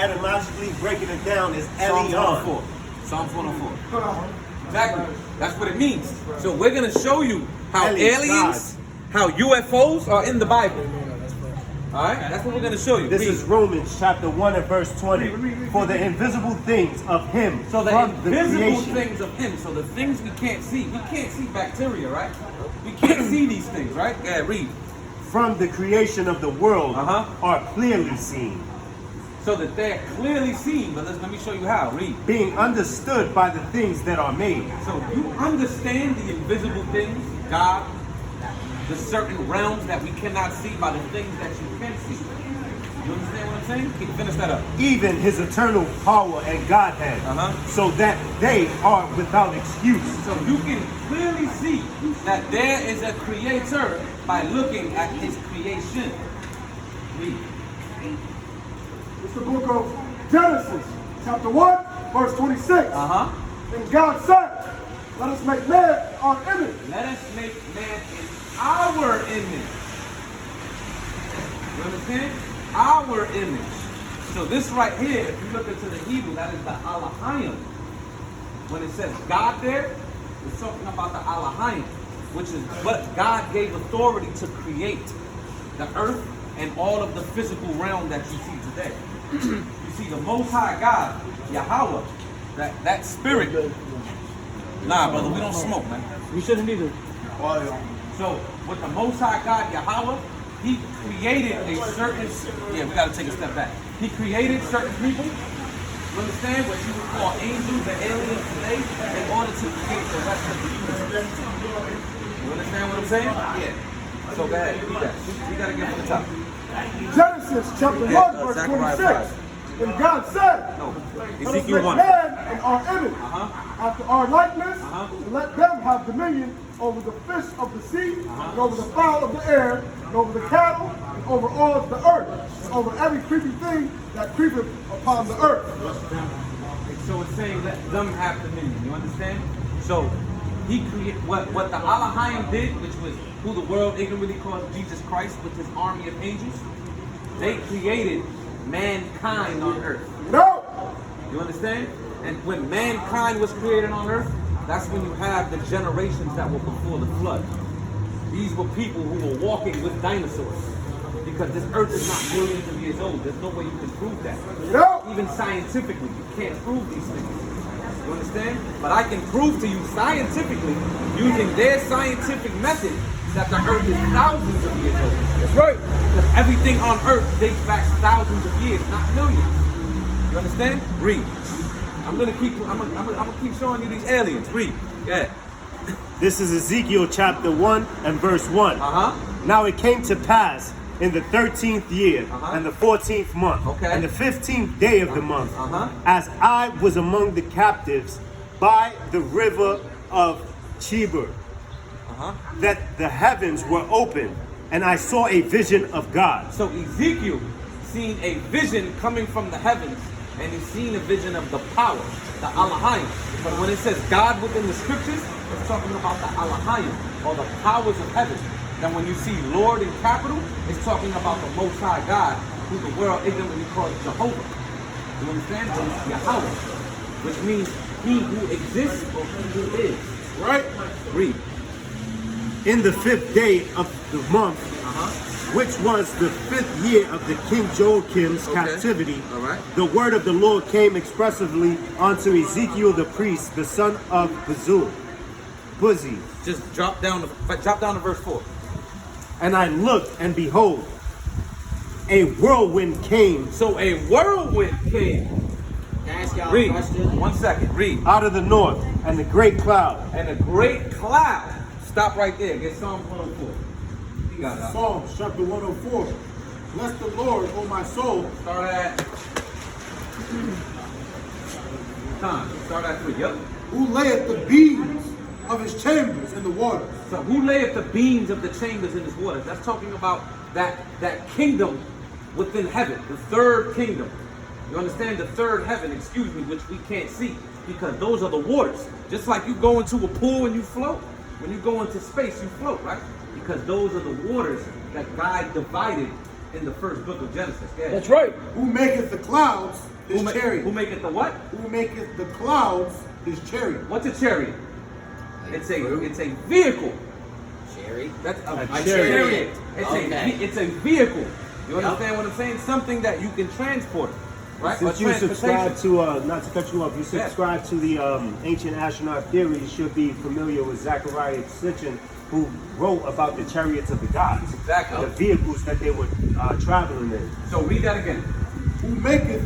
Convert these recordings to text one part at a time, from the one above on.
etymologically breaking it down is Psalms Elion. 104. Psalms 104. Exactly. That's what it means. So we're going to show you how aliens, how UFOs are in the Bible. All right? That's what we're going to show you. This is Romans chapter 1 and verse 20. For the invisible things of him. So the from invisible creation. things of him. So the things we can't see. We can't see bacteria, right? We can't see these things, right? Yeah, read. From the creation of the world are clearly seen. So that they're clearly seen, but let me show you how. Read. Being understood by the things that are made. So you understand the invisible things, God, the certain realms that we cannot see by the things that you can see. You understand what I'm saying? Can you finish that up? Even his eternal power and Godhead, so that they are without excuse. So you can clearly see that there is a creator by looking at his creation. Read. It's the book of Genesis, chapter 1, verse 26. And God said, let us make man in our image. Let us make man in our image. You understand? Our image. So this right here, if you look into the Hebrew, that is the Alahayim. When it says God there, it's talking about the Alahayim, which is what God gave authority to create the earth and all of the physical realm that you see today. You see the Most High God, Yahweh, that spirit. Nah, brother, we don't smoke, man. We shouldn't either. So with the Most High God, Yahweh, he created a certain, we got to take a step back. He created certain people, you understand, what you would call angels and aliens today, in order to create the rest of the universe. You understand what I'm saying? Yeah. So go ahead, read that. We got to get from the top. Genesis chapter 1, verse 26. And God said, let us make man in our image, after our likeness, and let them have dominion over the fish of the sea, and over the fowl of the air, and over the cattle, and over all the earth, and over every creeping thing that creepeth upon the earth. So it's saying let them have dominion. You understand? So he created what the Alahayim did, which was who the world ignorantly calls Jesus Christ with his army of angels. They created mankind on earth. No! You understand? And when mankind was created on earth, that's when you have the generations that were before the flood. These were people who were walking with dinosaurs. Because this earth is not millions of years old. There's no way you can prove that. No! Even scientifically, you can't prove these things. You understand? But I can prove to you scientifically, using their scientific method, that the earth is thousands of years old. That's right. Because everything on earth dates back thousands of years, not millions. You understand? Read. I'm gonna keep showing you these aliens. Read. Go ahead. This is Ezekiel chapter 1 and verse 1. Now it came to pass in the 13th year and the 14th month and the 15th day of the month, as I was among the captives by the river of Chebar, that the heavens were open, and I saw a vision of God. So Ezekiel seen a vision coming from the heavens, and he's seen a vision of the power, the Alahayim. But when it says God within the scriptures, it's talking about the Alahayim, or the powers of heaven. Then when you see Lord in capital, it's talking about the Most High God, who the world ignorantly calls Jehovah. You understand? So it's Yahweh, which means he who exists or he who is. Right? Read. In the 5th day of the month, which was the 5th year of the King Joachim's captivity, the word of the Lord came expressively unto Ezekiel the priest, the son of Buzi. Just drop down to verse 4. And I looked, and behold, a whirlwind came. So a whirlwind came. Can I ask y'all Read. a question? 1 second. Read. Out of the north, and a great cloud. And a great cloud. Stop right there. Get Psalm 104. You got it. Psalms chapter 104. Bless the Lord, O my soul. Start at time. Start at 3. Yep. Who layeth the beams of his chambers in the waters. So who layeth the beams of the chambers in his waters? That's talking about that kingdom within heaven, the third kingdom. You understand? The third heaven, excuse me, which we can't see, because those are the waters. Just like you go into a pool and you float. When you go into space, you float, right? Because those are the waters that God divided in the first book of Genesis. That's right. Who maketh the clouds his chariot. Who maketh the what? Who maketh the clouds his chariot. What's a chariot? Like It's a vehicle. Chariot? That's A chariot. Okay. It's a vehicle. You understand what I'm saying? Something that you can transport, right? Since Or you subscribe transportation. to, not to cut you off, you subscribe to the ancient astronaut theory, you should be familiar with Zechariah Sitchin, who wrote about the chariots of the gods. Exactly. The vehicles that they were traveling in. So read that again. Who maketh,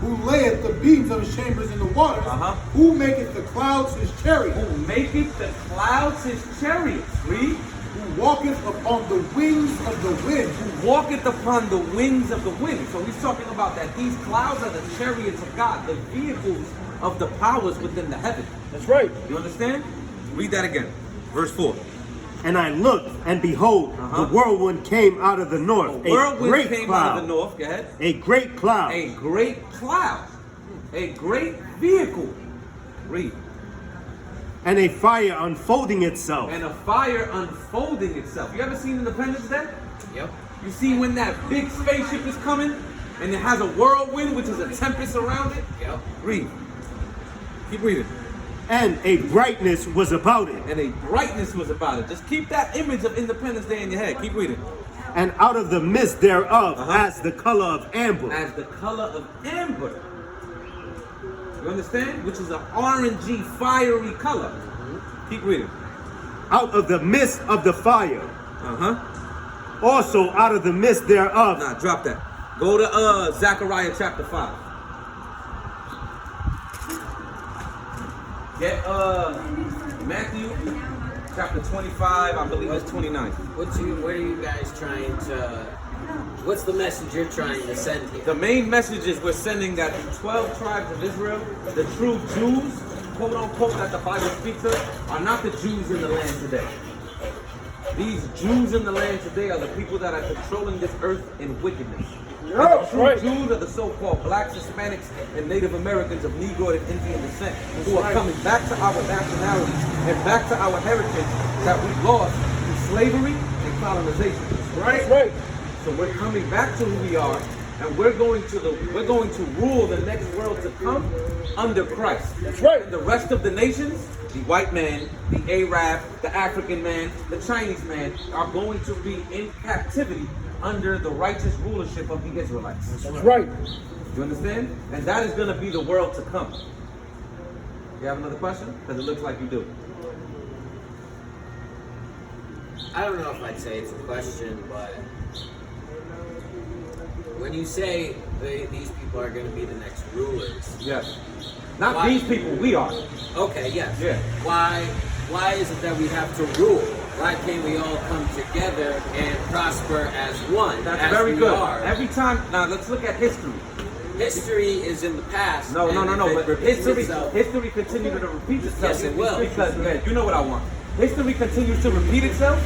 who layeth the beams of his chambers in the waters. Who maketh the clouds his chariot. Who maketh the clouds his chariots. Read. Who walketh upon the wings of the wind. Who walketh upon the wings of the wind. So he's talking about that these clouds are the chariots of God, the vehicles of the powers within the heaven. That's right. You understand? Read that again. Verse 4. And I looked, and behold, the whirlwind came out of the north. A whirlwind great came cloud. out of the north. Go ahead. A great cloud. A great cloud. A great vehicle. Read. And a fire unfolding itself. And a fire unfolding itself. You ever seen Independence Day? Yep. You see when that big spaceship is coming and it has a whirlwind, which is a tempest around it? Yep. Read. Keep reading. And a brightness was about it. And a brightness was about it. Just keep that image of Independence Day in your head. Keep reading. And out of the midst thereof, as the color of amber. As the color of amber. You understand? Which is an orangey, fiery color. Keep reading. Out of the midst of the fire. Also out of the midst thereof. Nah, drop that. Go to Zechariah chapter 5. Get Matthew chapter 25, I believe it's 29. What are you guys trying to? What's the message you're trying to send here? The main message is we're sending that the 12 tribes of Israel, the true Jews, quote unquote, that the Bible speaks of, are not the Jews in the land today. These Jews in the land today are the people that are controlling this earth in wickedness. The true Jews are the so-called blacks, Hispanics, and Native Americans of Negro and Indian descent who are coming back to our nationalities and back to our heritage that we lost through slavery and colonization. Right. So we're coming back to who we are, and we're going to rule the next world to come under Christ. That's right. And the rest of the nations, the white man, the Arab, the African man, the Chinese man, are going to be in captivity under the righteous rulership of the Israelites. That's right. You understand? And that is going to be the world to come. You have another question? Because it looks like you do. I don't know if I'd say it's a question, but when you say these people are going to be the next rulers, Yes. Not these people, we are. okay, yes. Yeah. Why is it that we have to rule? Why can't we all come together and prosper as one? That's as very we good. are? Every time, now let's look at history. History is in the past. No, and if it but repeats itself- history continues to repeat itself. Yes, it will. Because, man, you know what I want. History continues to repeat itself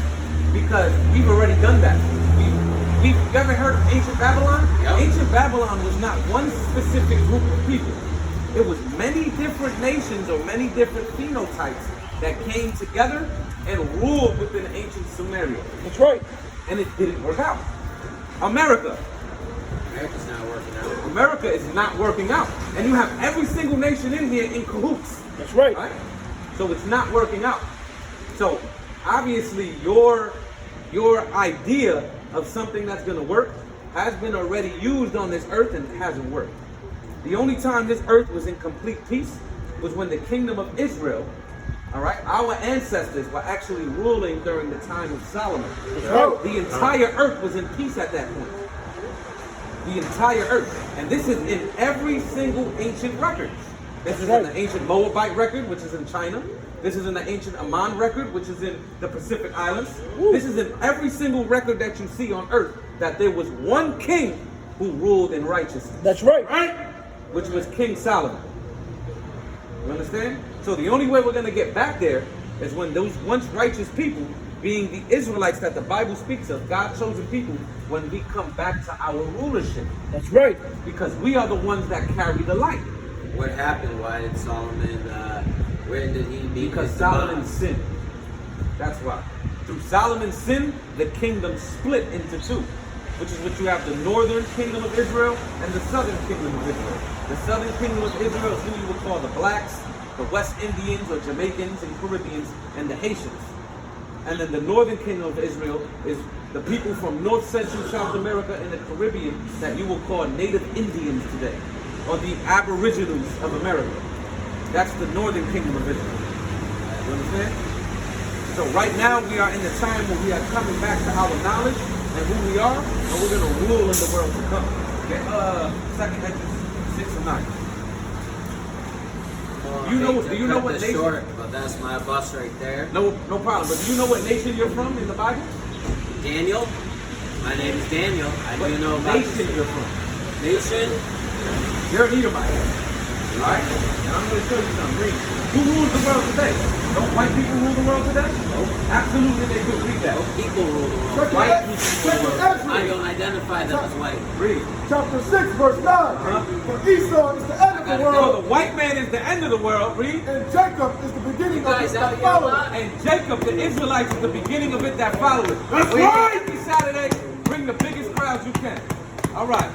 because we've already done that. You ever heard of ancient Babylon? Yep. Ancient Babylon was not one specific group of people. It was many different nations or many different phenotypes that came together and ruled within ancient Sumeria. That's right. And it didn't work out. America's not working out. America is not working out. And you have every single nation in here in cahoots. That's right. Right? So it's not working out. So obviously your idea of something that's going to work has been already used on this earth and it hasn't worked. The only time this earth was in complete peace was when the kingdom of Israel, all right, our ancestors were actually ruling during the time of Solomon. right. The entire earth was in peace at that point. The entire earth. And this is in every single ancient record. This is in the ancient Moabite record, which is in China. This is in the ancient Aman record, which is in the Pacific Islands. This is in every single record that you see on earth, that there was one king who ruled in righteousness. That's right. Which was King Solomon. You understand? So the only way we're going to get back there is when those once righteous people, being the Israelites that the Bible speaks of, God's chosen people, when we come back to our rulership. That's right. Because we are the ones that carry the light. What happened? Why did Solomon, when did he meet Because his Solomon demise? sinned. That's why. Through Solomon's sin, the kingdom split into two. which is what you have the northern kingdom of Israel and the southern kingdom of Israel. The southern kingdom of Israel is who you would call the blacks, the West Indians or Jamaicans and Caribbeans, and the Haitians. And then the northern kingdom of Israel is the people from North Central South America and the Caribbean that you will call native Indians today, or the Aboriginals of America. That's the northern kingdom of Israel. You understand? So right now we are in the time where we are coming back to our knowledge and who we are, and we're going to rule in the world to come. Okay, 2nd Esdras 6 and 9. Do you know what nation? Short, but that's my bus right there. No problem. But do you know what nation you're from in the Bible? Daniel. My name is Daniel. I do know What about nation you're from? nation. You're an Edomite. Alright? And I'm going to show you something. Read. Who rules the world today? Don't white people rule the world today? No. Absolutely they do. Read that. People rule the world. White people rule the world. I don't identify them as white. Read. Chapter 6, verse 9. For Esau is the end of the So world, the white man is the end of the world. Read. and Jacob is the beginning of guys it out that here a follows. lot? And Jacob, the Israelites, is the beginning of it that follows. That's Where right. Every Saturday, bring the biggest crowds you can. All right.